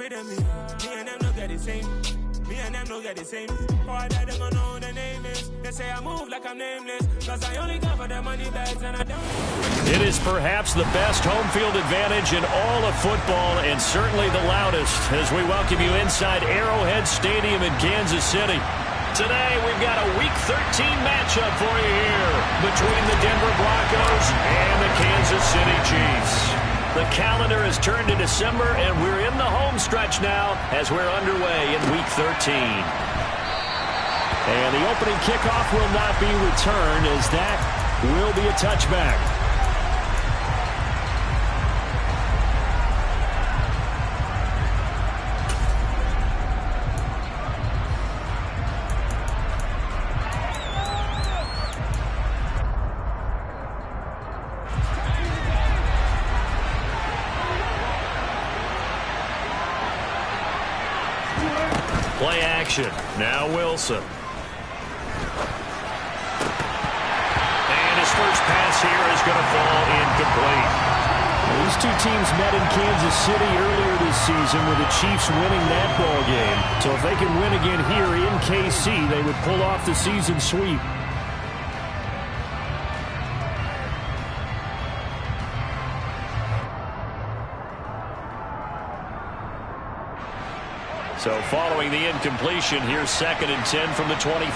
with them. Me and them don't get the same. Me and them don't get the same. Boy, that they gonna know who the name is. They say I move like I'm nameless. Cause I only got for the money bags and I don't. It is perhaps the best home field advantage in all of football and certainly the loudest as we welcome you inside Arrowhead Stadium in Kansas City. Today we've got a Week 13 matchup for you here between the Denver Broncos and the Kansas City Chiefs. The calendar has turned to December, and we're in the home stretch now as we're underway in Week 13. And the opening kickoff will not be returned as that will be a touchback. Play action. Now Wilson. And his first pass here is going to fall incomplete. These two teams met in Kansas City earlier this season with the Chiefs winning that ball game. So if they can win again here in KC, they would pull off the season sweep. So following the incompletion, here's 2nd and 10 from the 25.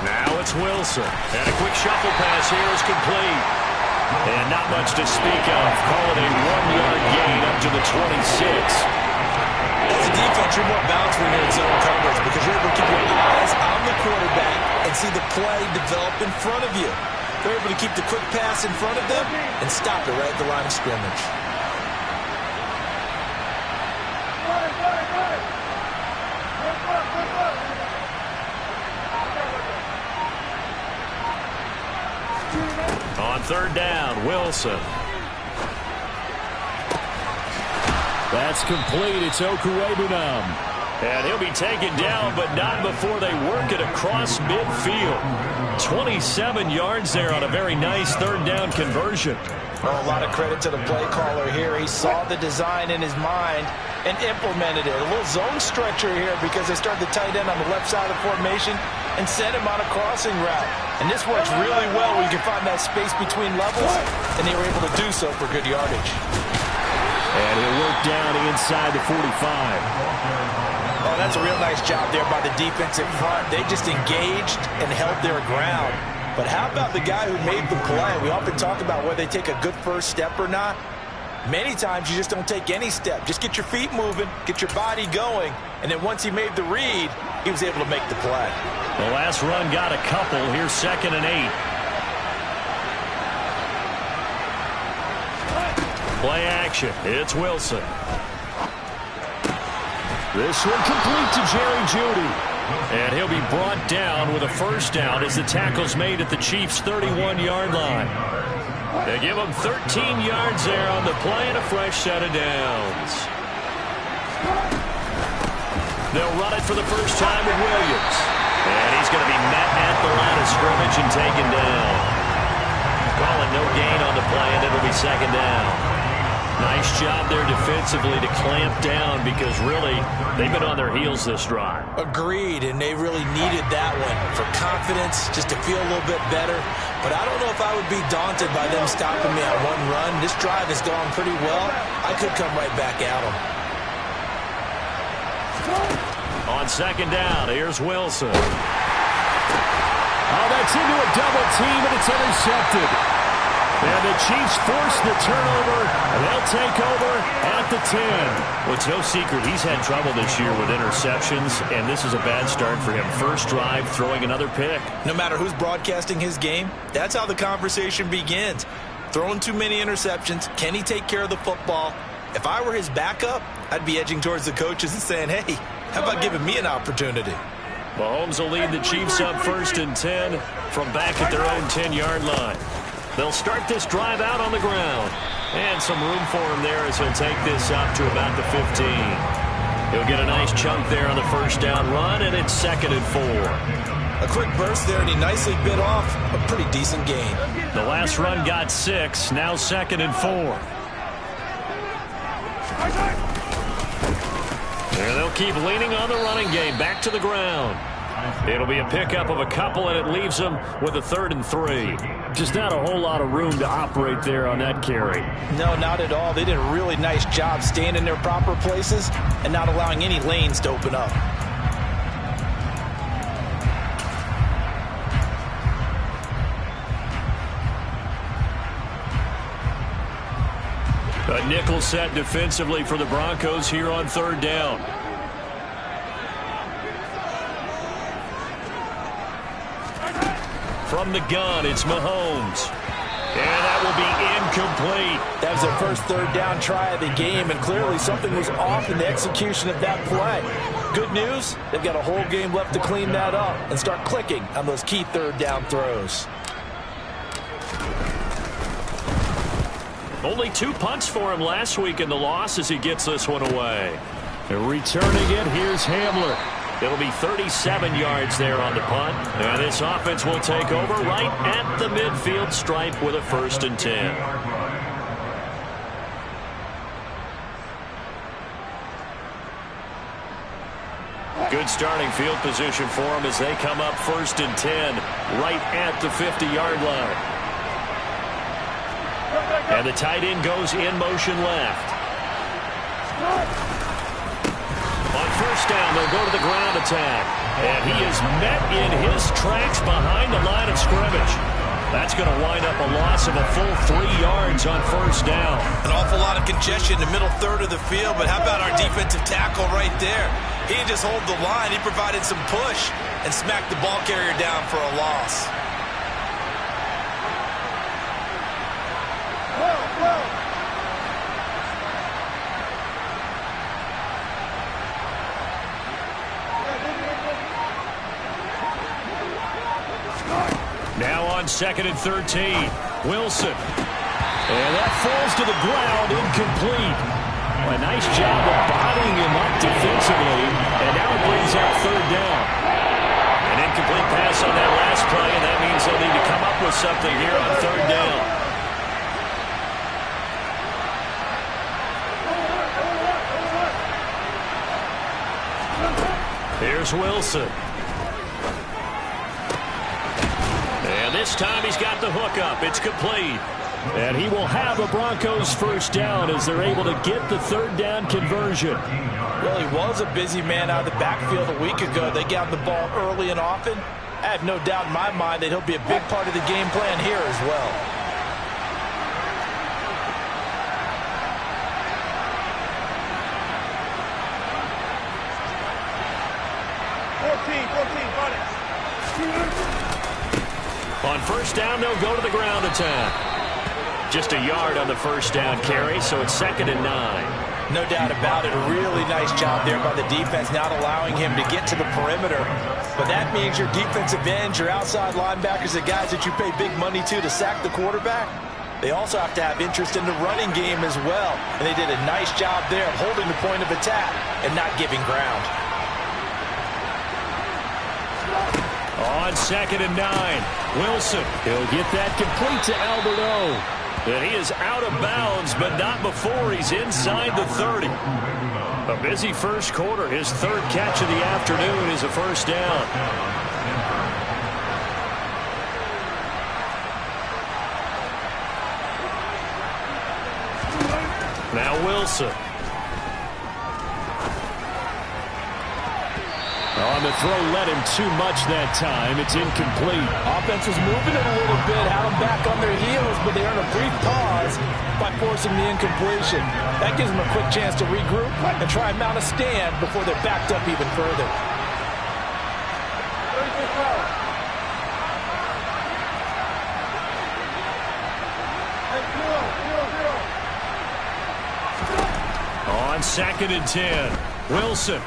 Now it's Wilson. And a quick shuffle pass here is complete. And not much to speak of. Call it a 1-yard gain up to the 26. As a defense, you're more balanced when you're in zone coverage because you're able to keep your eyes on the quarterback and see the play develop in front of you. They're able to keep the quick pass in front of them and stop it right at the line of scrimmage. On 3rd down, Wilson. That's complete. It's Okuwebunam. And he'll be taken down, but not before they work it across midfield. 27 yards there on a very nice 3rd down conversion. Oh, a lot of credit to the play caller here. He saw the design in his mind and implemented it. A little zone stretcher here because they started the tight end on the left side of the formation and sent him on a crossing route. And this works really well when you can find that space between levels, and they were able to do so for good yardage. And he'll work down inside the 45. Oh, that's a real nice job there by the defensive front. They just engaged and held their ground. But how about the guy who made the play? We often talk about whether they take a good first step or not. Many times you just don't take any step. Just get your feet moving, get your body going, and then once he made the read, he was able to make the play. The last run got a couple. Here's 2nd and 8. Play action. It's Wilson. This one complete to Jerry Jeudy. And he'll be brought down with a first down as the tackle's made at the Chiefs' 31-yard line. They give him 13 yards there on the play and a fresh set of downs. They'll run it for the first time with Williams. And he's going to be met at the line of scrimmage and taken down. Calling no gain on the play, and it'll be 2nd down. Nice job there defensively to clamp down because really they've been on their heels this drive. Agreed, and they really needed that one for confidence, just to feel a little bit better. But I don't know if I would be daunted by them stopping me on one run. This drive has gone pretty well. I could come right back at them. On 2nd down, here's Wilson. Oh, that's into a double team, and it's intercepted. And the Chiefs force the turnover, and they'll take over at the 10. Well, it's no secret he's had trouble this year with interceptions, and this is a bad start for him. First drive, throwing another pick. No matter who's broadcasting his game, that's how the conversation begins. Throwing too many interceptions, can he take care of the football? If I were his backup, I'd be edging towards the coaches and saying, hey, how about giving me an opportunity? Mahomes will lead the Chiefs up 1st and 10 from back at their own 10-yard line. They'll start this drive out on the ground. And some room for him there as he'll take this up to about the 15. He'll get a nice chunk there on the first down run, and it's 2nd and 4. A quick burst there, and he nicely bit off a pretty decent gain. The last run got 6, now 2nd and 4. keep leaning on the running game. Back to the ground. It'll be a pickup of a couple, and it leaves them with a 3rd and 3. Just not a whole lot of room to operate there on that carry. No, not at all. They did a really nice job staying in their proper places and not allowing any lanes to open up. A nickel set defensively for the Broncos here on 3rd down. From the gun, it's Mahomes. And that will be incomplete. That was their first 3rd down try of the game, and clearly something was off in the execution of that play. Good news, they've got a whole game left to clean that up and start clicking on those key 3rd down throws. Only 2 punts for him last week in the loss as he gets this one away. And returning it, here's Hamler. It'll be 37 yards there on the punt. And this offense will take over right at the midfield stripe with a 1st and 10. Good starting field position for them as they come up 1st and 10 right at the 50-yard line. And the tight end goes in motion left. On 1st down, they'll go to the ground attack. And he is met in his tracks behind the line of scrimmage. That's going to wind up a loss of a full 3 yards on 1st down. An awful lot of congestion in the middle 3rd of the field, but how about our defensive tackle right there? He didn't just hold the line. He provided some push and smacked the ball carrier down for a loss. Now on 2nd and 13, Wilson. And that falls to the ground, incomplete. A nice job of bodying him up defensively, and now it brings up 3rd down. An incomplete pass on that last play, and that means they'll need to come up with something here on 3rd down. Here's Wilson. And this time he's got the hook up. It's complete. And he will have a Broncos 1st down as they're able to get the 3rd down conversion. Well, he was a busy man out of the backfield a week ago. They got the ball early and often. I have no doubt in my mind that he'll be a big part of the game plan here as well. On 1st down, they'll go to the ground attack. Just a yard on the 1st down carry, so it's 2nd and 9. No doubt about it. A really nice job there by the defense, not allowing him to get to the perimeter. But that means your defensive ends, your outside linebackers, the guys that you pay big money to sack the quarterback, they also have to have interest in the running game as well. And they did a nice job there of holding the point of attack and not giving ground. On 2nd and 9, Wilson. He'll get that complete to Alberto. And he is out of bounds, but not before he's inside the 30. A busy first quarter. His 3rd catch of the afternoon is a 1st down. Now Wilson. On the throw, led him too much that time. It's incomplete. Offense was moving it a little bit, had them back on their heels, but they earned a brief pause by forcing the incompletion. That gives them a quick chance to regroup and try and mount a stand before they're backed up even further. On 2nd and 10, Wilson.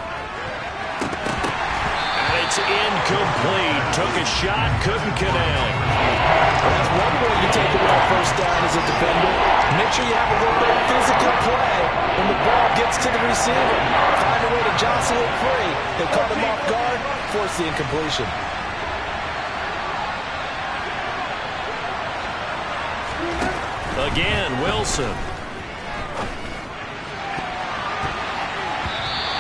It's incomplete. Took a shot, couldn't connect. That's one way you take away a 1st down as a defender. Make sure you have a little bit of physical play when the ball gets to the receiver. Find a way to jostle it free. They caught him off guard, force the incompletion. Again, Wilson.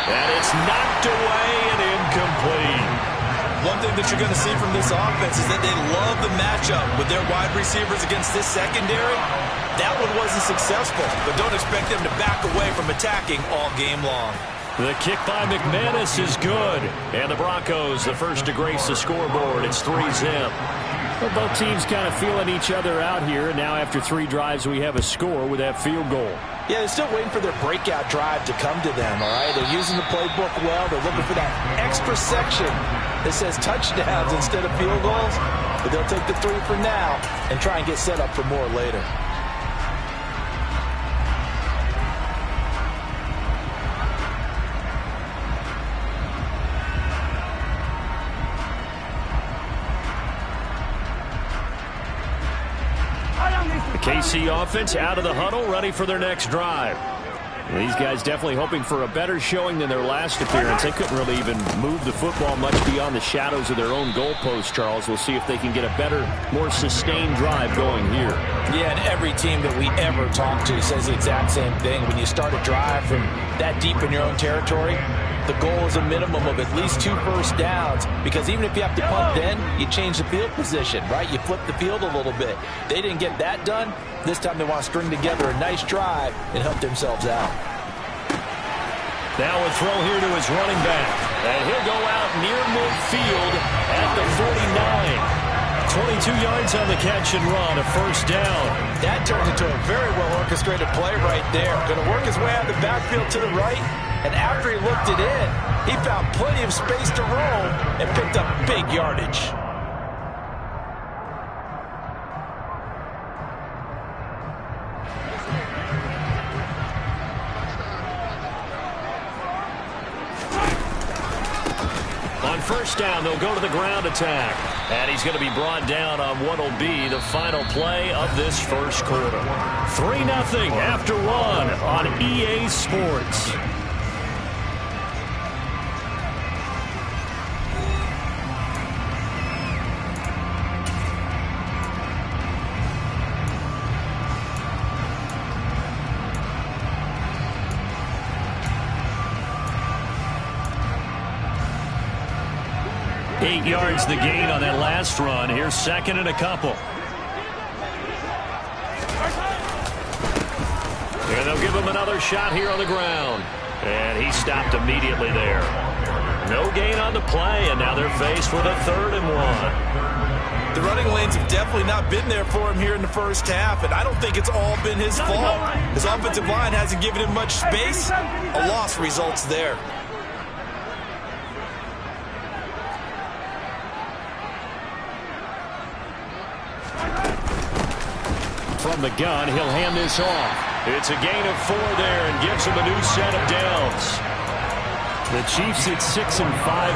And it's knocked away and incomplete. One thing that you're going to see from this offense is that they love the matchup with their wide receivers against this secondary. That one wasn't successful, but don't expect them to back away from attacking all game long. The kick by McManus is good. And the Broncos, the first to grace the scoreboard. It's 3-zip. Well, both teams kind of feeling each other out here. And now after 3 drives, we have a score with that field goal. Yeah, they're still waiting for their breakout drive to come to them, all right? They're using the playbook well. They're looking for that extra section that says touchdowns instead of field goals. But they'll take the 3 for now and try and get set up for more later. KC offense out of the huddle, ready for their next drive. These guys definitely hoping for a better showing than their last appearance. They couldn't really even move the football much beyond the shadows of their own goalpost, Charles. We'll see if they can get a better, more sustained drive going here. Yeah, and every team that we ever talk to says the exact same thing. When you start a drive from that deep in your own territory, the goal is a minimum of at least 2 first downs, because even if you have to punt then, you change the field position, right? You flip the field a little bit. They didn't get that done. This time they want to string together a nice drive and help themselves out. Now a throw here to his running back. And he'll go out near midfield at the 49. 22 yards on the catch and run, a first down. That turns into a very well-orchestrated play right there. Going to work his way out of the backfield to the right. And after he looked it in, he found plenty of space to roam and picked up big yardage. On first down, they'll go to the ground attack. And he's going to be brought down on what will be the final play of this first quarter. 3-0 after 1 on EA Sports. Eight yards the gain on that last run. Here's second and a couple. And they'll give him another shot here on the ground. And he stopped immediately there. No gain on the play, and now they're faced with a 3rd and 1. The running lanes have definitely not been there for him here in the first half, and I don't think it's all been his fault. His offensive line hasn't given him much space. A loss results there. From the gun, he'll hand this off. It's a gain of 4 there and gives him a new set of downs. The Chiefs at 6-5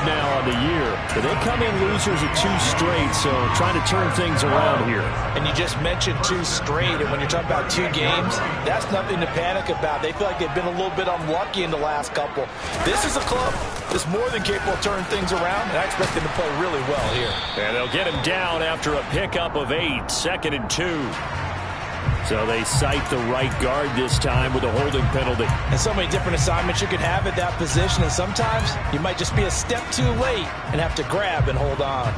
now on the year. But they come in losers of 2 straight, so trying to turn things around here. And you just mentioned 2 straight, and when you're talking about 2 games, that's nothing to panic about. They feel like they've been a little bit unlucky in the last couple. This is a club that's more than capable of turning things around, and I expect them to play really well here. And they'll get him down after a pickup of 8, 2nd and 2. So they cite the right guard this time with a holding penalty. And so many different assignments you could have at that position, and sometimes you might just be a step too late and have to grab and hold on.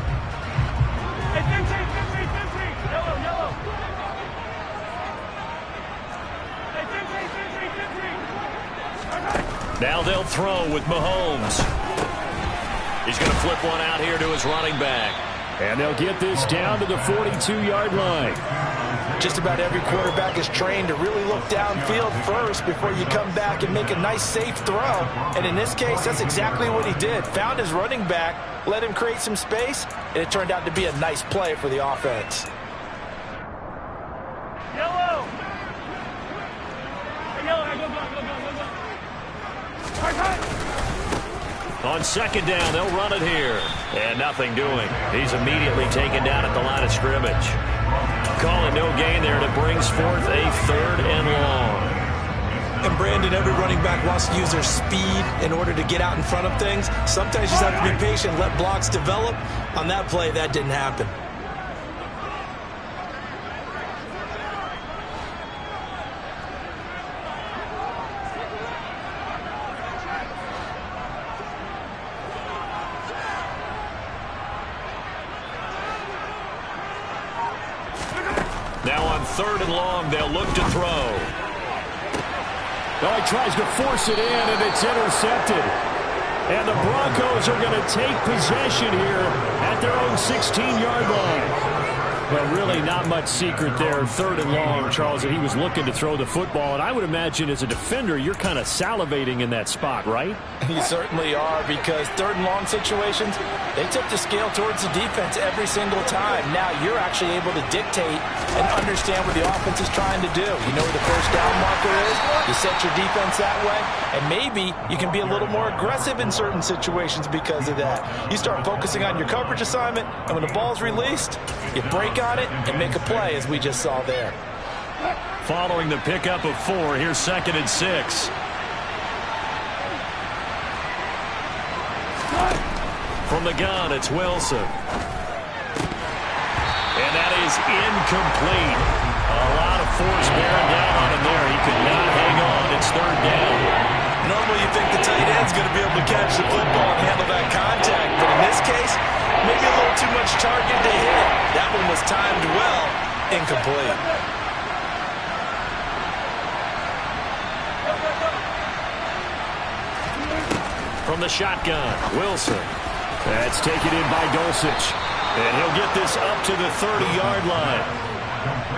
Now they'll throw with Mahomes. He's going to flip one out here to his running back. And they'll get this down to the 42-yard line. Just about every quarterback is trained to really look downfield first before you come back and make a nice, safe throw. And in this case, that's exactly what he did. Found his running back, let him create some space, and it turned out to be a nice play for the offense. Yellow! On second down, they'll run it here. And nothing doing. He's immediately taken down at the line of scrimmage. Calling no gain there, and it brings forth a 3rd and long. And Brandon, every running back wants to use their speed in order to get out in front of things. Sometimes you just have to be patient, let blocks develop. On that play, that didn't happen. 3rd and long. They'll look to throw. Oh, he tries to force it in, and it's intercepted. And the Broncos are going to take possession here at their own 16-yard line. Well, really not much secret there. 3rd and long, Charles, that he was looking to throw the football. And I would imagine as a defender, you're kind of salivating in that spot, right? You certainly are, because 3rd and long situations, they tip the scale towards the defense every single time. Now you're actually able to dictate and understand what the offense is trying to do. You know where the first down marker is. You set your defense that way, and maybe you can be a little more aggressive in certain situations because of that. You start focusing on your coverage assignment, and when the ball's released, you break on it and make a play, as we just saw there. Following the pickup of 4, here's 2nd and 6. From the gun, it's Wilson. And that is incomplete. A lot of force bearing down on him there. He could not hang on. It's 3rd down. Normally you think the tight end's going to be able to catch the football and handle that contact, but in this case, maybe a little too much target to hit. That one was timed well, incomplete. From the shotgun, Wilson. That's taken in by Dulcich. And he'll get this up to the 30-yard line.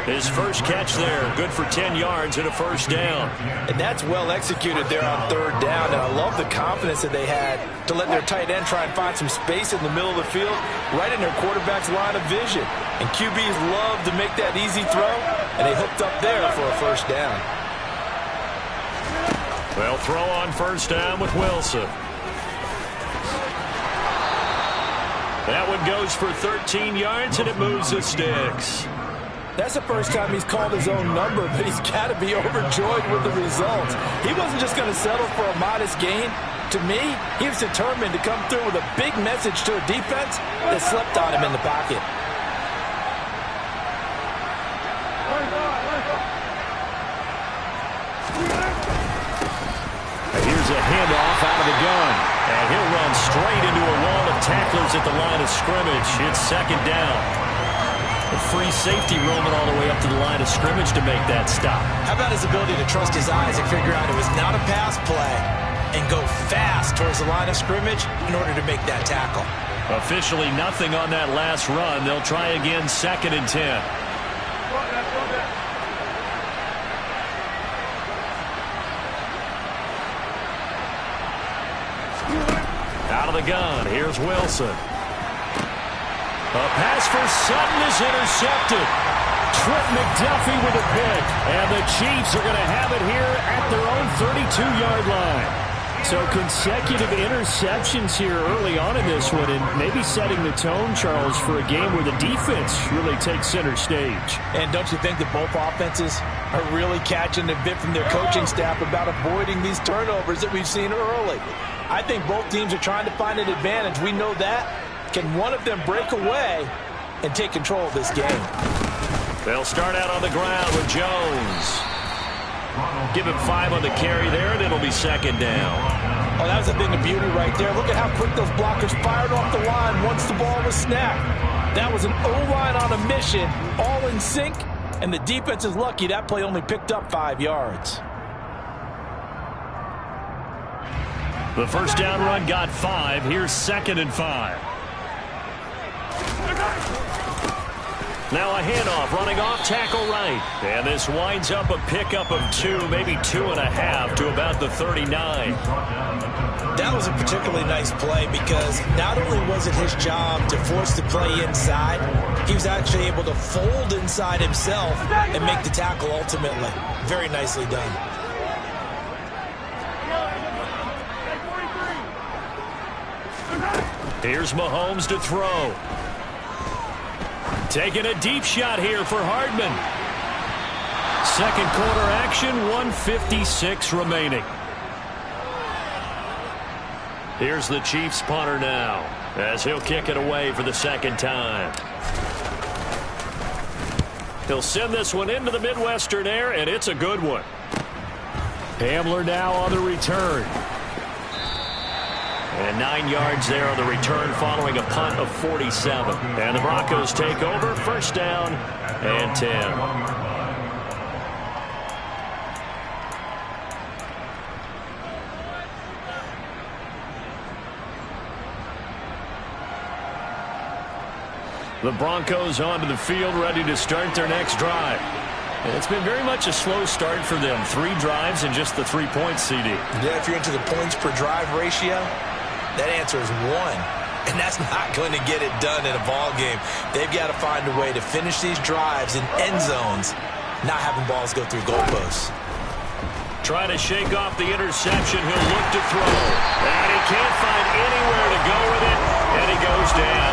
His first catch there, good for 10 yards and a 1st down. And that's well executed there on 3rd down. And I love the confidence that they had to let their tight end try and find some space in the middle of the field, right in their quarterback's line of vision. And QBs love to make that easy throw, and they hooked up there for a 1st down. They'll throw on 1st down with Wilson. That one goes for 13 yards, and it moves the sticks. That's the first time he's called his own number, but he's got to be overjoyed with the results. He wasn't just going to settle for a modest gain. To me, he was determined to come through with a big message to a defense that slept on him in the pocket. Here's a handoff out of the gun. And he'll run straight into a wall of tacklers at the line of scrimmage. It's 2nd down. A free safety roaming all the way up to the line of scrimmage to make that stop. How about his ability to trust his eyes and figure out it was not a pass play and go fast towards the line of scrimmage in order to make that tackle? Officially nothing on that last run. They'll try again, 2nd and 10. Out of the gun, here's Wilson. A pass for Sutton is intercepted. Trent McDuffie with a pick. And the Chiefs are going to have it here at their own 32-yard line. So consecutive interceptions here early on in this one, and maybe setting the tone, Charles, for a game where the defense really takes center stage. And don't you think that both offenses are really catching a bit from their coaching staff about avoiding these turnovers that we've seen early? I think both teams are trying to find an advantage. We know that. Can one of them break away and take control of this game? They'll start out on the ground with Jones. Give him 5 on the carry there, and it'll be 2nd down. Oh, that was a thing of beauty right there. Look at how quick those blockers fired off the line once the ball was snapped. That was an O-line on a mission, all in sync, and the defense is lucky that play only picked up 5 yards. The first down run got 5. Here's 2nd and 5. Now a handoff, running off tackle right. And this winds up a pickup of 2, maybe 2.5 to about the 39. That was a particularly nice play because not only was it his job to force the play inside, he was actually able to fold inside himself and make the tackle ultimately. Very nicely done. Here's Mahomes to throw. Taking a deep shot here for Hardman. Second quarter action, 1:56 remaining. Here's the Chiefs punter now, as he'll kick it away for the 2nd time. He'll send this one into the Midwestern air, and it's a good one. Hamler now on the return. And 9 yards there on the return following a punt of 47. And the Broncos take over, 1st down and 10. The Broncos onto the field, ready to start their next drive. And it's been very much a slow start for them. 3 drives and just the 3 points, CD. Yeah, if you're into the points per drive ratio, that answer is 1. And that's not going to get it done in a ball game. They've got to find a way to finish these drives in end zones, not having balls go through goalposts. Trying to shake off the interception. He'll look to throw. And he can't find anywhere to go with it. And he goes down.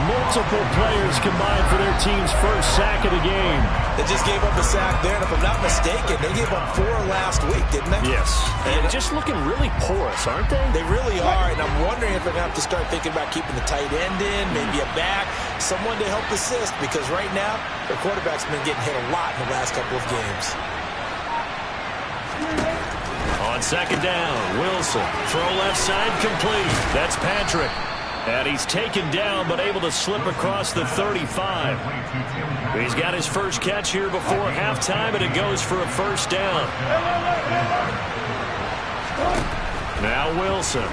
Multiple players combined for their team's first sack of the game. They just gave up a sack there, and if I'm not mistaken, they gave up 4 last week, didn't they? Yes. And just looking really porous, aren't they? They really are, and I'm wondering if they're going to have to start thinking about keeping the tight end in, maybe a back, someone to help assist, because right now, their quarterback's been getting hit a lot in the last couple of games. On second down, Wilson. Throw left side complete. That's Patrick. And he's taken down, but able to slip across the 35. He's got his first catch here before halftime, and it goes for a first down. Now Wilson.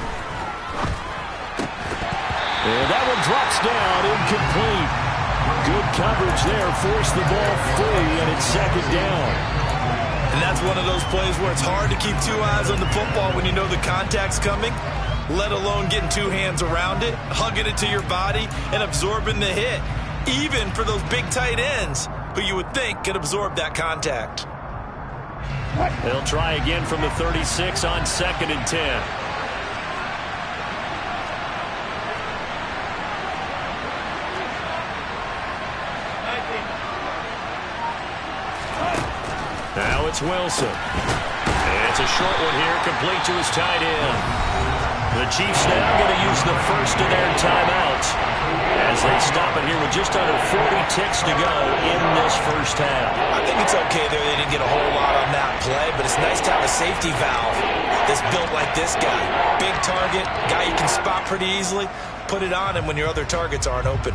And that one drops down, incomplete. Good coverage there, forced the ball free, and it's second down. And that's one of those plays where it's hard to keep 2 eyes on the football when you know the contact's coming, let alone getting 2 hands around it, hugging it to your body, and absorbing the hit, even for those big tight ends who you would think could absorb that contact. They'll try again from the 36 on 2nd and 10. Now it's Wilson. And it's a short one here, complete to his tight end. The Chiefs now going to use the first of their timeouts as they stop it here with just under 40 ticks to go in this first half. I think it's okay there. They didn't get a whole lot on that play, but it's nice to have a safety valve that's built like this guy. Big target, guy you can spot pretty easily. Put it on him when your other targets aren't open.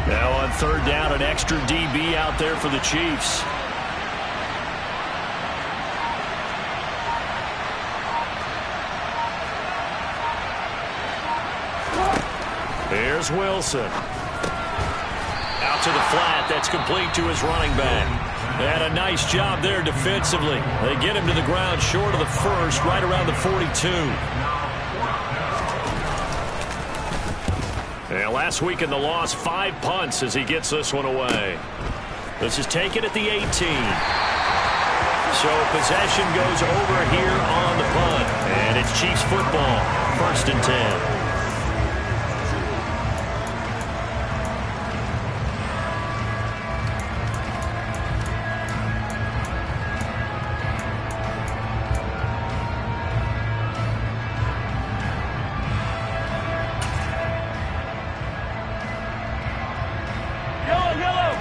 Now on third down, an extra DB out there for the Chiefs. Here's Wilson. Out to the flat. That's complete to his running back. And a nice job there defensively. They get him to the ground short of the first, right around the 42. And last week in the loss, 5 punts as he gets this one away. This is taken at the 18. So possession goes over here on the punt. And it's Chiefs football, 1st and 10.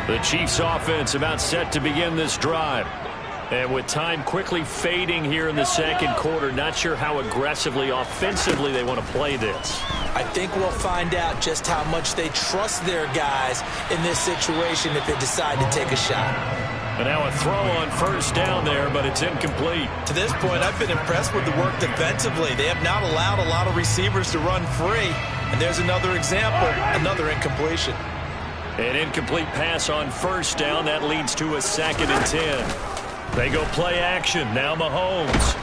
The Chiefs offense about set to begin this drive. And with time quickly fading here in the second quarter, not sure how aggressively, offensively they want to play this. I think we'll find out just how much they trust their guys in this situation if they decide to take a shot. And now a throw on first down there, but it's incomplete. To this point, I've been impressed with the work defensively. They have not allowed a lot of receivers to run free. And there's another example, another incompletion. An incomplete pass on first down. That leads to a 2nd and 10. They go play action. Now Mahomes.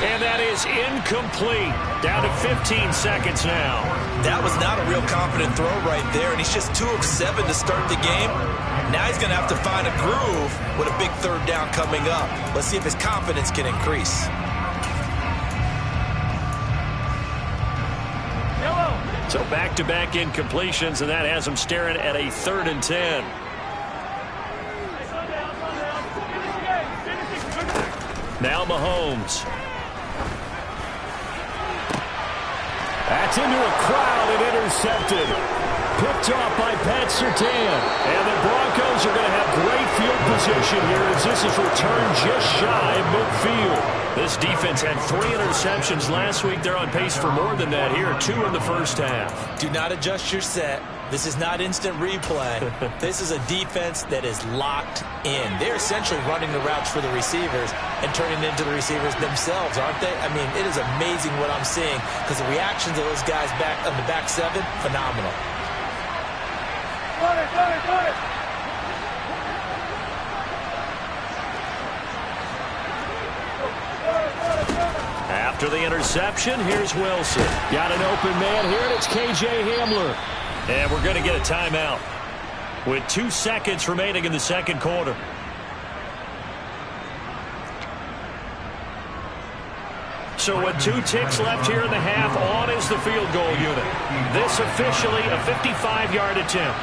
And that is incomplete. Down to 15 seconds now. That was not a real confident throw right there, and he's just 2 of 7 to start the game. Now he's going to have to find a groove with a big third down coming up. Let's see if his confidence can increase. So back-to-back incompletions, and that has him staring at a 3rd and 10. Now Mahomes. That's into a crowd and intercepted. Picked off by Pat Surtain. And the Broncos are going to have great field position here as this is returned just shy of midfield. This defense had 3 interceptions last week. They're on pace for more than that here. 2 in the first half. Do not adjust your set This is not instant replay. This is a defense that is locked in. They're essentially running the routes for the receivers and turning it into the receivers themselves, aren't they? I mean, it is amazing what I'm seeing because the reactions of those guys back on the back seven, phenomenal. After the interception, here's Wilson. Got an open man here, and it's K.J. Hamler. And we're going to get a timeout with 2 seconds remaining in the second quarter. So with 2 ticks left here in the half, on is the field goal unit. This officially a 55-yard attempt.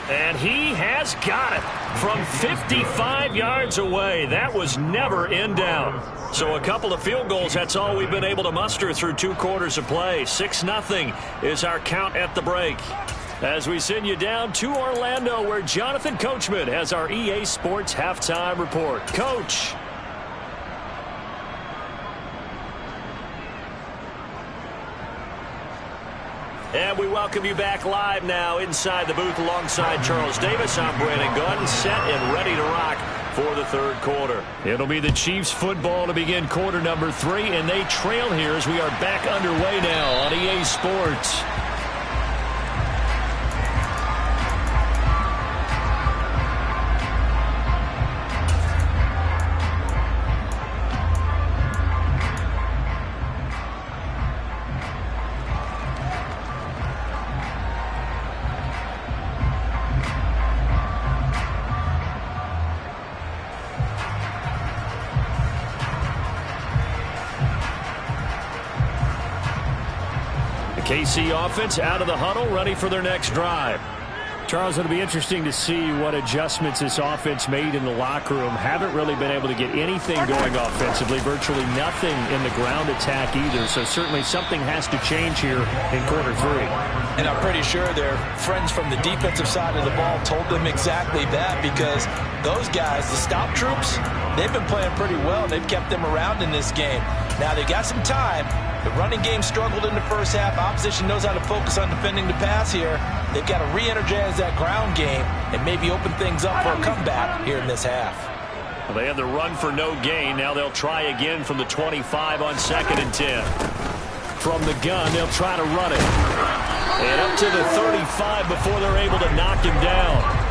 And he has got it from 55 yards away. That was never in doubt. So a couple of field goals, that's all we've been able to muster through 2 quarters of play. 6-0 is our count at the break. As we send you down to Orlando, where Jonathan Coachman has our EA Sports Halftime Report. Coach. And we welcome you back live now inside the booth alongside Charles Davis. I'm Brandon Gunn, set and ready to rock for the third quarter. It'll be the Chiefs football to begin quarter number 3, and they trail here as we are back underway now on EA Sports. KC offense out of the huddle, ready for their next drive. Charles, it'll be interesting to see what adjustments this offense made in the locker room. Haven't really been able to get anything going offensively, virtually nothing in the ground attack either. So certainly something has to change here in quarter 3. And I'm pretty sure their friends from the defensive side of the ball told them exactly that, because those guys, the stop troops, they've been playing pretty well. They've kept them around in this game. Now they got some time. The running game struggled in the first half. Opposition knows how to focus on defending the pass here. They've got to re-energize that ground game and maybe open things up for a comeback here in this half. Well, they had the run for no gain. Now they'll try again from the 25 on 2nd and 10. From the gun, they'll try to run it. And up to the 35 before they're able to knock him down.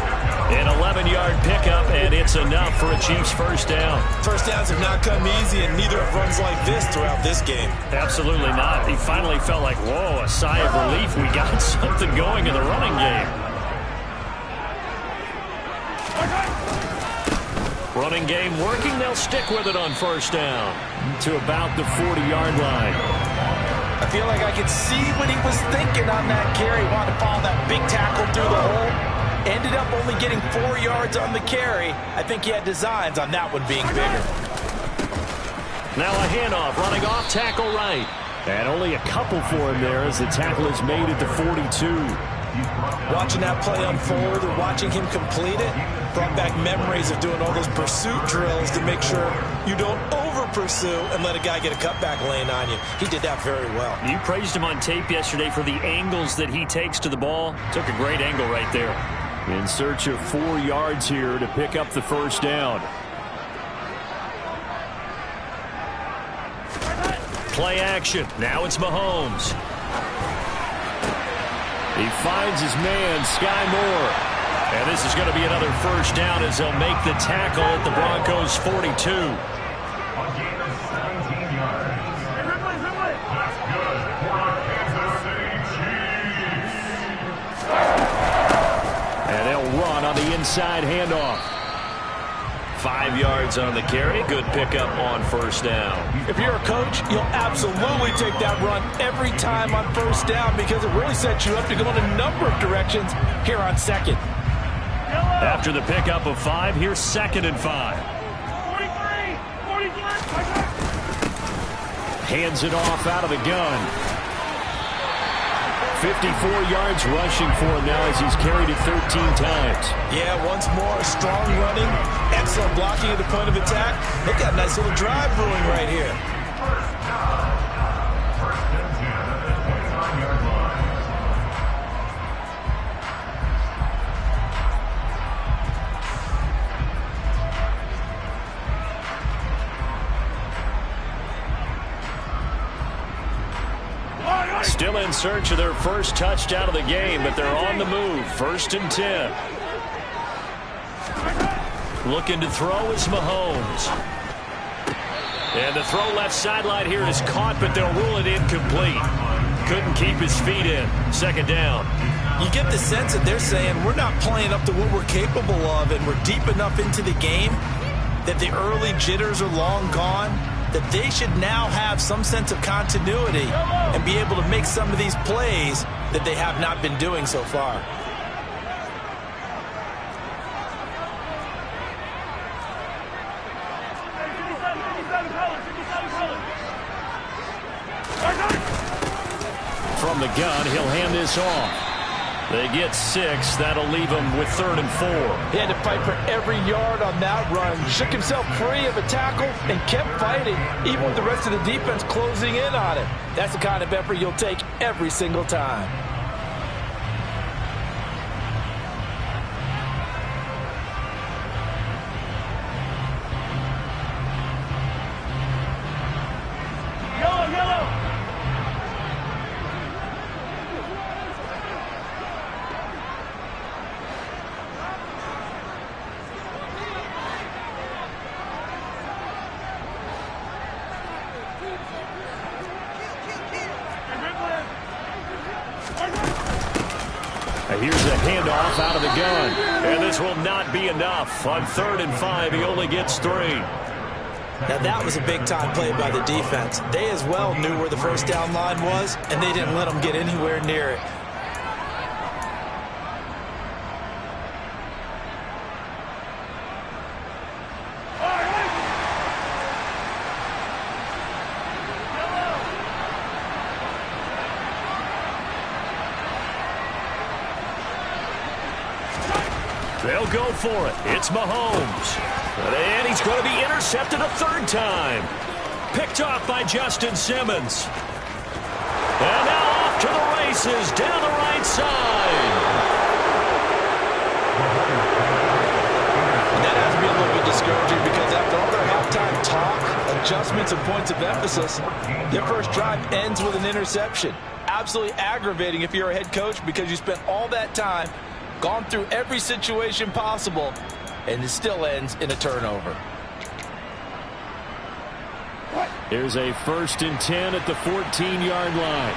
An 11-yard pickup, and it's enough for a Chiefs first down. First downs have not come easy, and neither have runs like this throughout this game. Absolutely not. He finally felt like, whoa, a sigh of relief. We got something going in the running game. Running game working. They'll stick with it on first down to about the 40-yard line. I feel like I could see what he was thinking on that carry. Wanted to follow that big tackle through the hole. Ended up only getting 4 yards on the carry. I think he had designs on that one being bigger. Now a handoff, running off, tackle right. And only a couple for him there as the tackle is made at the 42. Watching that play unfold and watching him complete it brought back memories of doing all those pursuit drills to make sure you don't over-pursue and let a guy get a cutback lane on you. He did that very well. You praised him on tape yesterday for the angles that he takes to the ball. Took a great angle right there. In search of 4 yards here to pick up the first down. Play action. Now it's Mahomes. He finds his man, Sky Moore. And this is going to be another first down as they'll make the tackle at the Broncos' 42. And they'll run on the inside handoff. 5 yards on the carry. Good pickup on first down. If you're a coach, you'll absolutely take that run every time on first down because it really sets you up to go in a number of directions here on second. After the pickup of 5, here's 2nd and 5. Hands it off out of the gun. 54 yards rushing for him now as he's carried it 13 times. Yeah, once more, strong running, excellent blocking at the point of attack. They've got a nice little drive brewing right here. Still in search of their first touchdown of the game, but they're on the move. 1st and 10. Looking to throw is Mahomes. And the throw left sideline here is caught, but they'll rule it incomplete. Couldn't keep his feet in. 2nd down. You get the sense that they're saying we're not playing up to what we're capable of, and we're deep enough into the game that the early jitters are long gone, that they should now have some sense of continuity and be able to make some of these plays that they have not been doing so far. From the gun, he'll hand this off. They get 6. That'll leave him with 3rd and 4. He had to fight for every yard on that run. Shook himself free of a tackle and kept fighting, even with the rest of the defense closing in on him. That's the kind of effort you'll take every single time. Here's a handoff out of the gun. And this will not be enough. On 3rd and 5, he only gets 3. Now that was a big-time play by the defense. They as well knew where the first down line was, and they didn't let them get anywhere near it. They'll go for it. It's Mahomes. And he's going to be intercepted a 3rd time. Picked off by Justin Simmons. And now off to the races down the right side. And that has to be a little bit discouraging because after all their halftime talk, adjustments, and points of emphasis, their first drive ends with an interception. Absolutely aggravating if you're a head coach because you spent all that time, gone through every situation possible, and it still ends in a turnover. Here's a 1st and 10 at the 14-yard line.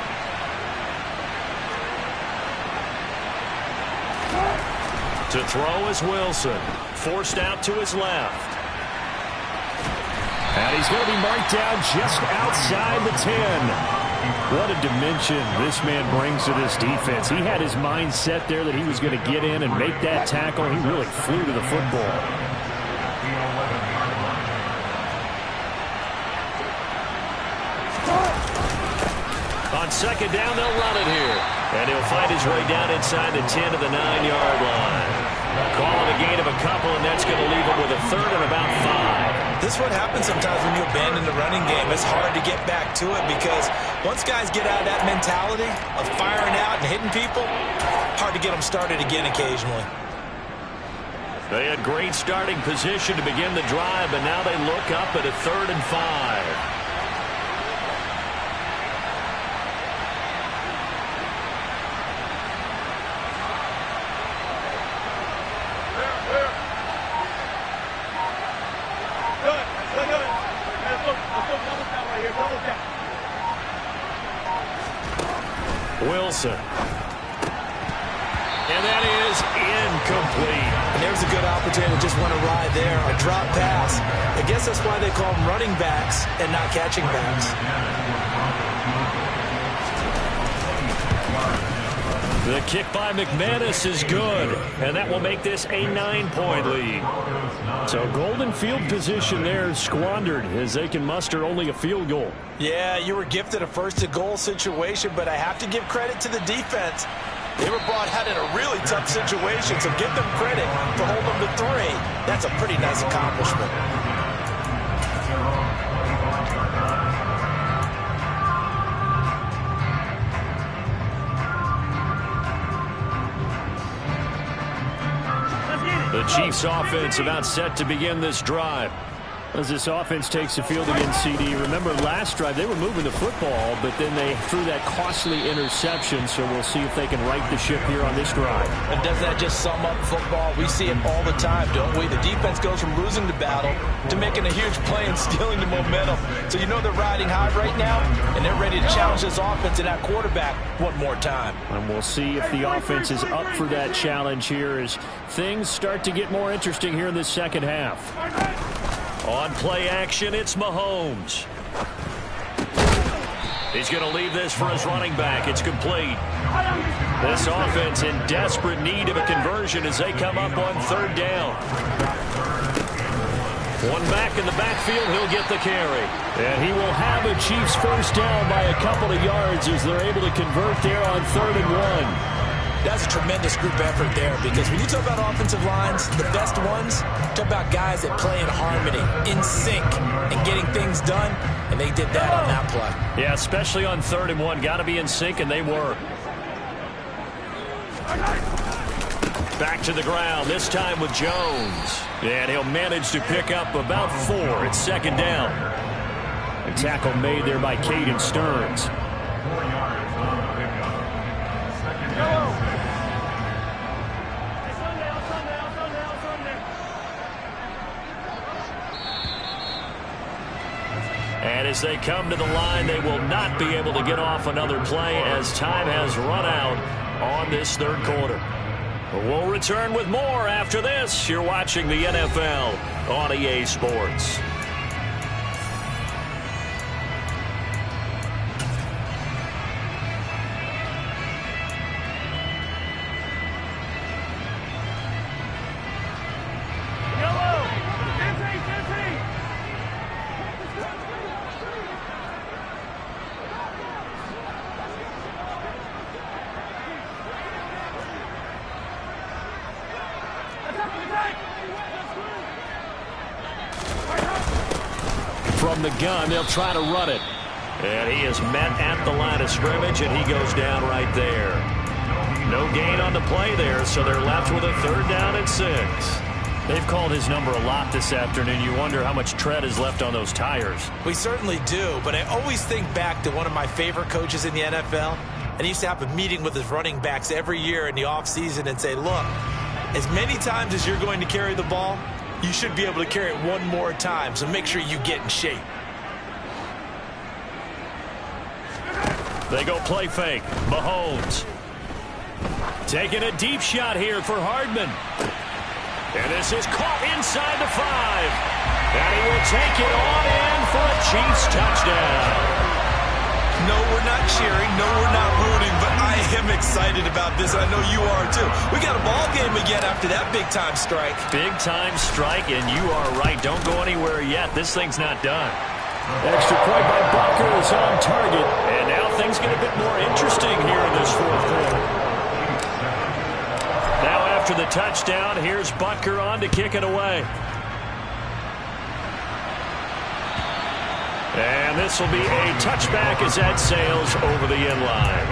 To throw is Wilson. Forced out to his left. And he's going to be marked down just outside the 10. What a dimension this man brings to this defense. He had his mind set there that he was going to get in and make that tackle. He really flew to the football. On 2nd down, they'll run it here. And he'll find his way down inside the 10 to the 9-yard line. Calling a gain of a couple, and that's going to leave him with a 3rd and about 5. This is what happens sometimes when you abandon the running game. It's hard to get back to it because once guys get out of that mentality of firing out and hitting people, hard to get them started again occasionally. They had great starting position to begin the drive, but now they look up at a 3rd and 5. Wilson. And that is incomplete. And there's a good opportunity to just want to ride there. A drop pass. I guess that's why they call them running backs and not catching backs. The kick by McManus is good, and that will make this a 9-point lead. So golden field position there squandered as they can muster only a field goal. Yeah, you were gifted a 1st-and-goal situation, but I have to give credit to the defense. They were brought out in a really tough situation, so give them credit for holding them to 3. That's a pretty nice accomplishment. The Chiefs offense about set to begin this drive. As this offense takes the field against CD, remember last drive they were moving the football, but then they threw that costly interception, so we'll see if they can right the ship here on this drive. And doesn't that just sum up football? We see it all the time, don't we? The defense goes from losing the battle to making a huge play and stealing the momentum. So you know they're riding high right now, and they're ready to challenge this offense and that quarterback one more time. And we'll see if the offense is up for that challenge here as things start to get more interesting here in this second half. On play action, it's Mahomes. He's going to leave this for his running back. It's complete. This offense in desperate need of a conversion as they come up on third down. One back in the backfield, he'll get the carry. And he will have a Chiefs first down by a couple of yards as they're able to convert there on 3rd and 1. That's a tremendous group effort there, because when you talk about offensive lines, the best ones, talk about guys that play in harmony, in sync, and getting things done, and they did that on that play. Yeah, especially on 3rd and 1. Got to be in sync, and they were. Back to the ground, this time with Jones. And he'll manage to pick up about 4. It's 2nd down. A tackle made there by Caden Stearns. And as they come to the line, they will not be able to get off another play as time has run out on this 3rd quarter. We'll return with more after this. You're watching the NFL on EA Sports. From the gun, they'll try to run it. And he is met at the line of scrimmage, and he goes down right there. No gain on the play there, so they're left with a 3rd down and 6. They've called his number a lot this afternoon. You wonder how much tread is left on those tires. We certainly do, but I always think back to one of my favorite coaches in the NFL, and he used to have a meeting with his running backs every year in the offseason and say, look, as many times as you're going to carry the ball, you should be able to carry it one more time, so make sure you get in shape. They go play fake. Mahomes taking a deep shot here for Hardman. And this is caught inside the 5. And he will take it on in for a Chiefs touchdown. No, we're not cheering. No, we're not rooting, but I am excited about this. I know you are, too. We got a ball game again after that big-time strike. Big-time strike, and you are right. Don't go anywhere yet. This thing's not done. Extra point by Butker is on target. And now things get a bit more interesting here in this 4th quarter. Now after the touchdown, here's Butker on to kick it away. And this will be a touchback as that sails over the end line.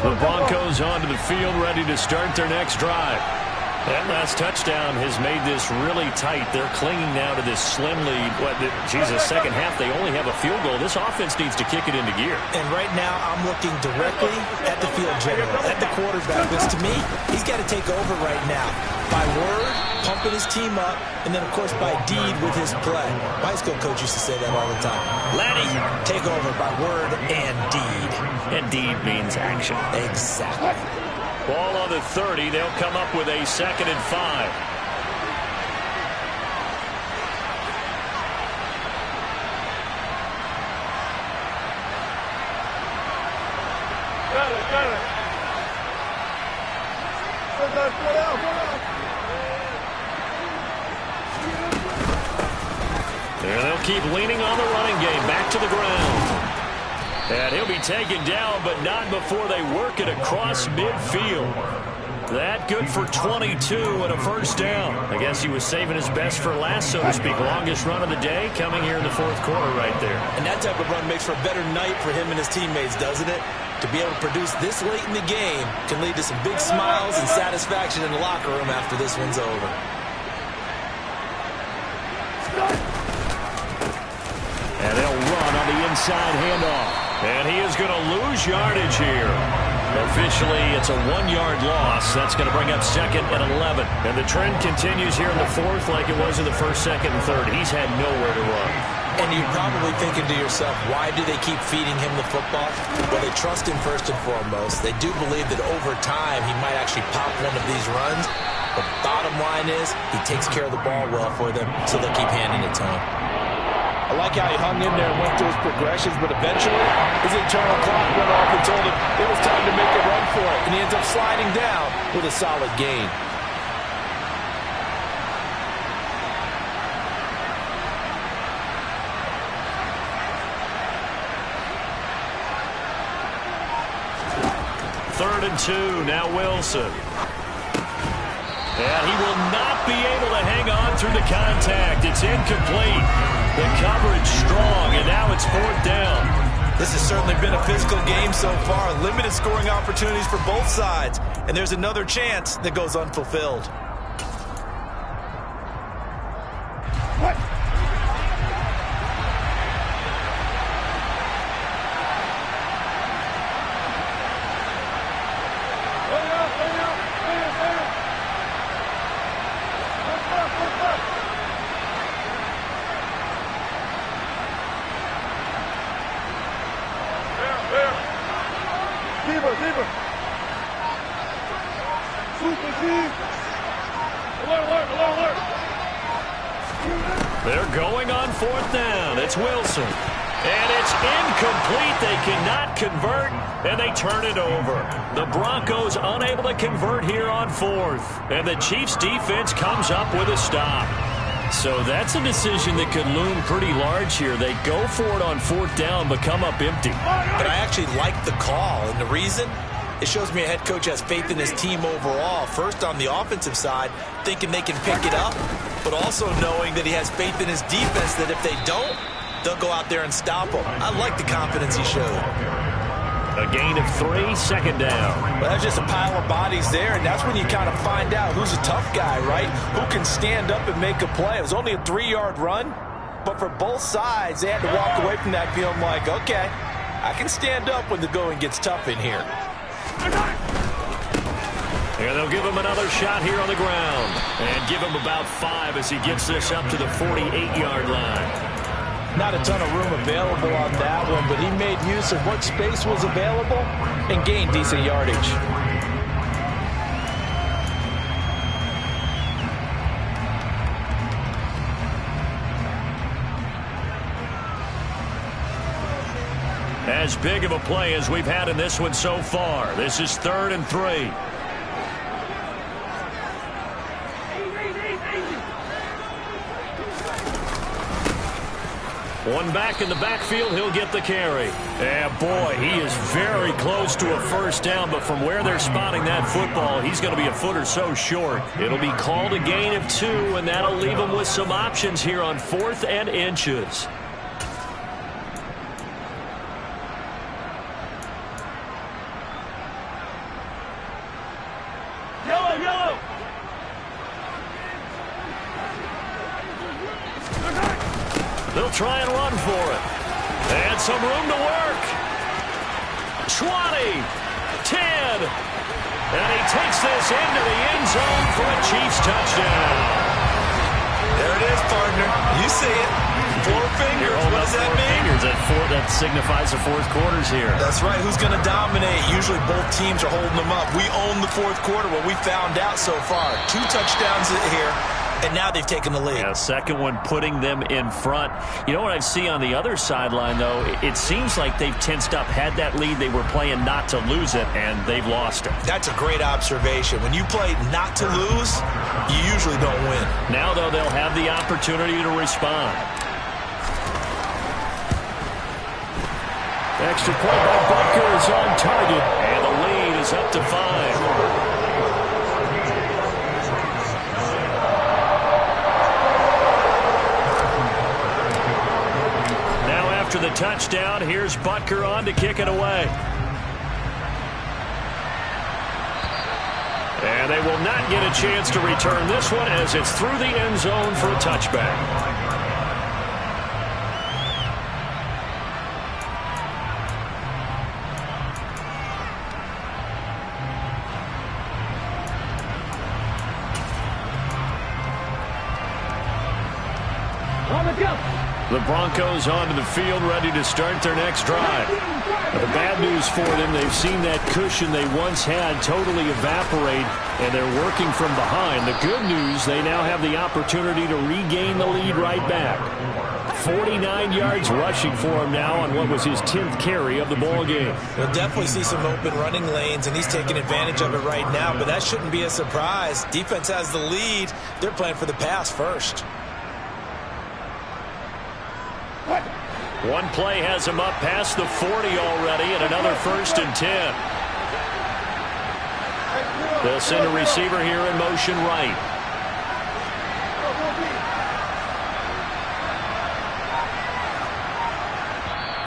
The Broncos onto the field, ready to start their next drive. That last touchdown has made this really tight. They're clinging now to this slim lead. Second half, they only have a field goal. This offense needs to kick it into gear. And right now, I'm looking directly at the field general, at the quarterback. Because to me, he's got to take over right now. By word, pumping his team up, and then, of course, by deed with his play. My high school coach used to say that all the time. Lenny, take over by word and deed. And deed means action. Exactly. Ball on the 30. They'll come up with a 2nd and 5. And they'll keep leaning on the running game. Back to the ground. And he'll be taken down, but not before they work it across midfield. That good for 22 and a first down. I guess he was saving his best for last, so to speak. Longest run of the day coming here in the fourth quarter right there. And that type of run makes for a better night for him and his teammates, doesn't it? To be able to produce this late in the game can lead to some big smiles and satisfaction in the locker room after this one's over. And they'll run on the inside handoff. And he is going to lose yardage here. Officially, it's a 1-yard loss. That's going to bring up 2nd and 11. And the trend continues here in the fourth like it was in the first, second, and third. He's had nowhere to run. And you're probably thinking to yourself, why do they keep feeding him the football? Well, they trust him first and foremost. They do believe that over time he might actually pop one of these runs. But bottom line is he takes care of the ball well for them, so they'll keep handing it to him. I like how he hung in there and went through his progressions, but eventually his internal clock went off and told him it was time to make a run for it. And he ends up sliding down with a solid gain. Third and 2, now Wilson. And he will not be able to hang on through the contact. It's incomplete. The coverage strong, and now it's 4th down. This has certainly been a physical game so far. Limited scoring opportunities for both sides. And there's another chance that goes unfulfilled. They're going on 4th down. It's Wilson. And it's incomplete. They cannot convert, and they turn it over. The Broncos unable to convert here on 4th. And the Chiefs' defense comes up with a stop. So that's a decision that could loom pretty large here. They go for it on 4th down, but come up empty. But I actually like the call, and the reason? It shows me a head coach has faith in his team overall. First on the offensive side, thinking they can pick it up, but also knowing that he has faith in his defense that if they don't, they'll go out there and stop them. I like the confidence he showed. A gain of 3, 2nd down. Well, that's just a pile of bodies there, and that's when you kind of find out who's a tough guy, right? Who can stand up and make a play. It was only a 3-yard run, but for both sides, they had to walk away from that feeling like, okay, I can stand up when the going gets tough in here. And they'll give him another shot here on the ground. And give him about 5 as he gets this up to the 48-yard line. Not a ton of room available on that one, but he made use of what space was available and gained decent yardage. As big of a play as we've had in this one so far. This is 3rd and 3. One back in the backfield, he'll get the carry. And boy, he is very close to a first down, but from where they're spotting that football, he's going to be a foot or so short. It'll be called a gain of 2, and that'll leave him with some options here on 4th and inches. Yellow! They'll try and run for it. And some room to work. 20, 10. And he takes this into the end zone for a Chiefs touchdown. There it is, partner. You see it. 4 fingers. What does that mean? That signifies the fourth quarters here. That's right. Who's going to dominate? Usually both teams are holding them up. We own the fourth quarter, what we found out so far. 2 touchdowns here. And now they've taken the lead. Yeah, second one putting them in front. You know what I see on the other sideline, though? It seems like they've tensed up, had that lead. They were playing not to lose it, and they've lost it. That's a great observation. When you play not to lose, you usually don't win. Now, though, they'll have the opportunity to respond. Extra point by Butker is on target, and the lead is up to 5. touchdown. Here's Butker on to kick it away. And they will not get a chance to return this one as it's through the end zone for a touchback. The Broncos onto the field, ready to start their next drive. The bad news for them, they've seen that cushion they once had totally evaporate, and they're working from behind. The good news, they now have the opportunity to regain the lead right back. 49 yards rushing for him now on what was his 10th carry of the ball game. We'll definitely see some open running lanes, and he's taking advantage of it right now, but that shouldn't be a surprise. Defense has the lead. They're playing for the pass first. One play has him up past the 40 already, and another 1st and 10. They'll send a receiver here in motion right.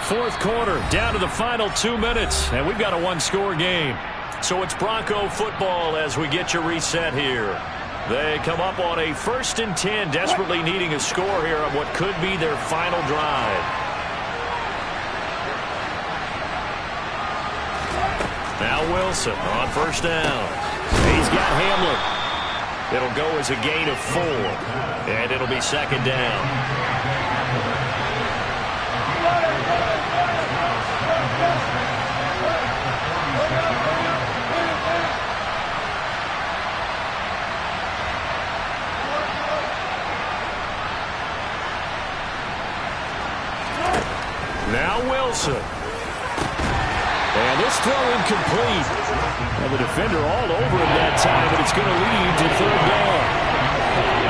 Fourth quarter, down to the final 2 minutes, and we've got a one-score game. So it's Bronco football as we get you reset here. They come up on a 1st and 10, desperately needing a score here on what could be their final drive. Now Wilson on 1st down. He's got Hamlin. It'll go as a gain of 4, and it'll be 2nd down. Now Wilson. And this throw incomplete. And the defender all over him that time, but it's going to lead to 3rd down.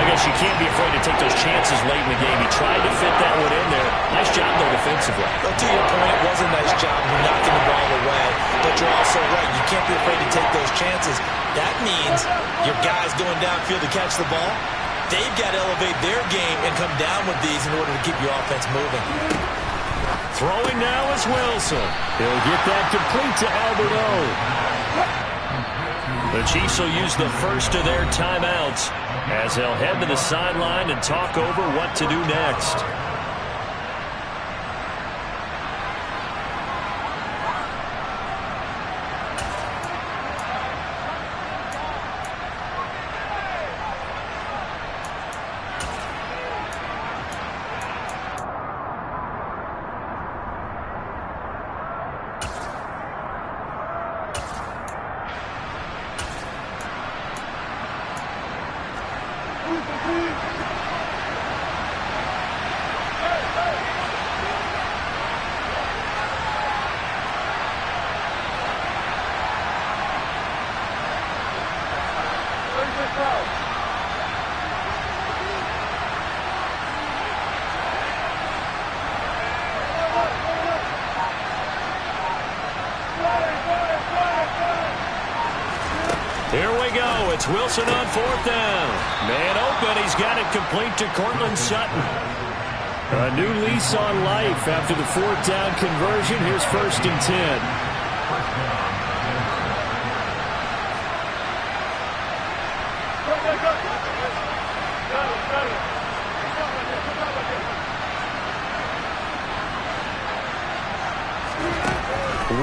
I guess you can't be afraid to take those chances late in the game. He tried to fit that one in there. Nice job, though, defensively. But to your point, it was a nice job knocking the ball away. But you're also right. You can't be afraid to take those chances. That means your guys going downfield to catch the ball, they've got to elevate their game and come down with these in order to keep your offense moving. Throwing now is Wilson. He'll get that complete to Albert O. The Chiefs will use the first of their timeouts as they'll head to the sideline and talk over what to do next. Here we go. It's Wilson on 4th down. Man open. He's got it complete to Cortland Sutton. A new lease on life after the 4th down conversion. Here's 1st and 10.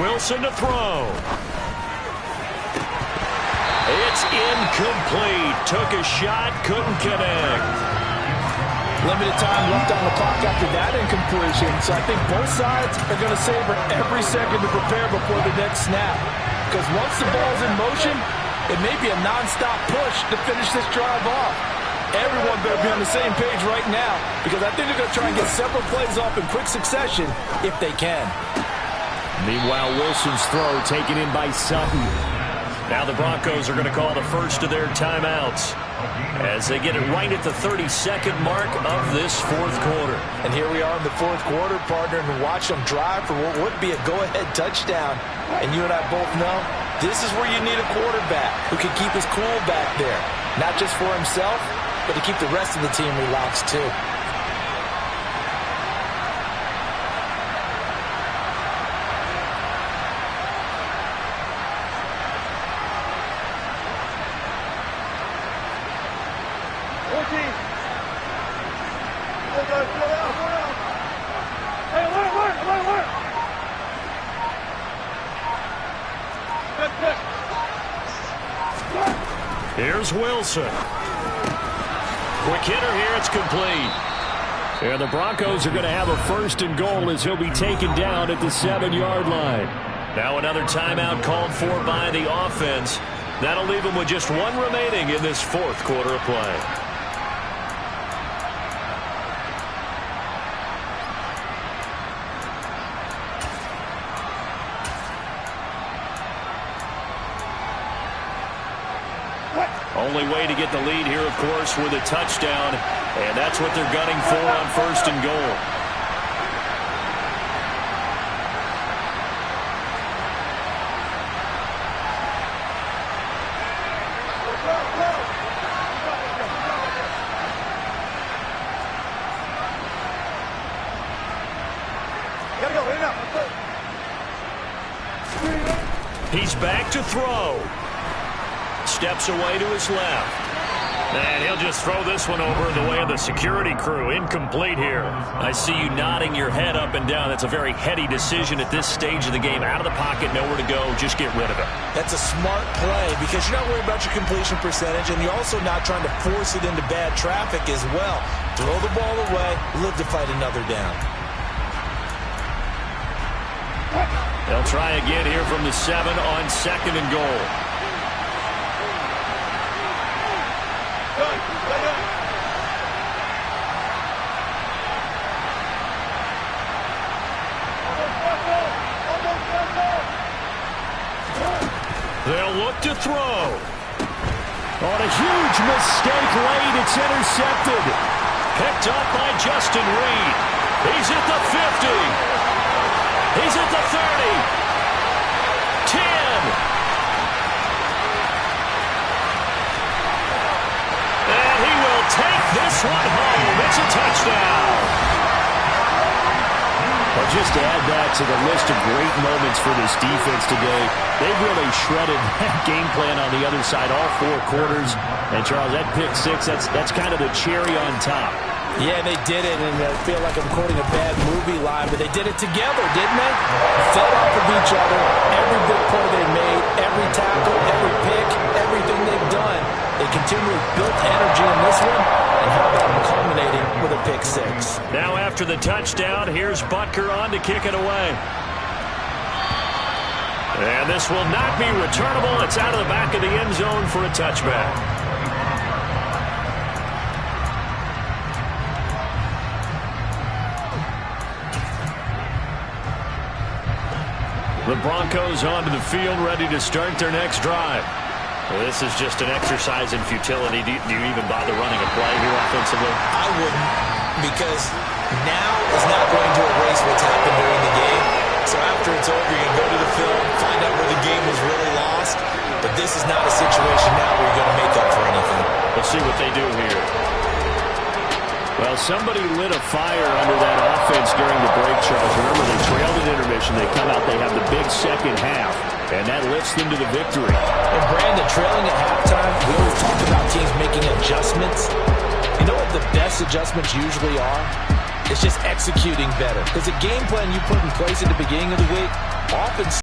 Wilson to throw. It's incomplete. Took a shot, couldn't connect. Limited time left on the clock after that incompletion, so I think both sides are going to savor every second to prepare before the next snap. Because once the ball's in motion, it may be a non-stop push to finish this drive off. Everyone better be on the same page right now, because I think they're going to try and get several plays off in quick succession if they can. Meanwhile, Wilson's throw taken in by Sutton. Now the Broncos are going to call the first of their timeouts as they get it right at the 32nd mark of this 4th quarter. And here we are in the 4th quarter, partner, and watch them drive for what would be a go-ahead touchdown. And you and I both know this is where you need a quarterback who can keep his cool back there. Not just for himself, but to keep the rest of the team relaxed too. Here's Wilson. Quick hitter here. It's complete. And the Broncos are going to have a 1st and goal as he'll be taken down at the 7-yard line. Now another timeout called for by the offense. That'll leave them with just 1 remaining in this 4th quarter of play. Only way to get the lead here, of course, with a touchdown. And that's what they're gunning for on 1st and goal. He's back to throw. Steps away to his left. And he'll just throw this one over the way of the security crew. Incomplete here. I see you nodding your head up and down. That's a very heady decision at this stage of the game. Out of the pocket, nowhere to go. Just get rid of it. That's a smart play because you're not worried about your completion percentage, and you're also not trying to force it into bad traffic as well. Throw the ball away, live to fight another down. They'll try again here from the 7 on 2nd and goal. They'll look to throw. On a huge mistake late, it's intercepted. Picked up by Justin Reed. He's at the 50. He's at the 30. 10. And he will take this one home. It's a touchdown. Well, just to add that to the list of great moments for this defense today, they've really shredded that game plan on the other side all 4 quarters. And, Charles, that pick 6, that's kind of the cherry on top. Yeah, they did it, and I feel like I'm quoting a bad movie line, but they did it together, didn't they? Fed off of each other, every big play they made, every tackle, every pick, everything they've done. They continually built energy in this one, and how about them culminating with a pick 6? Now after the touchdown, here's Butker on to kick it away. And this will not be returnable. It's out of the back of the end zone for a touchback. The Broncos onto the field, ready to start their next drive. Well, this is just an exercise in futility. Do you even bother running a play here offensively? I wouldn't, because now is not going to erase what's happened during the game. So after it's over, you're going to go to the film, find out where the game was really lost. But this is not a situation now where you're going to make up for anything. We'll see what they do here. Well, somebody lit a fire under that offense during the break, Charles. Remember, they trailed at intermission. They come out, they have the big second half, and that lifts them to the victory. And Brandon, trailing at halftime, we always talk about teams making adjustments. You know what the best adjustments usually are? It's just executing better. Because the game plan you put in place at the beginning of the week often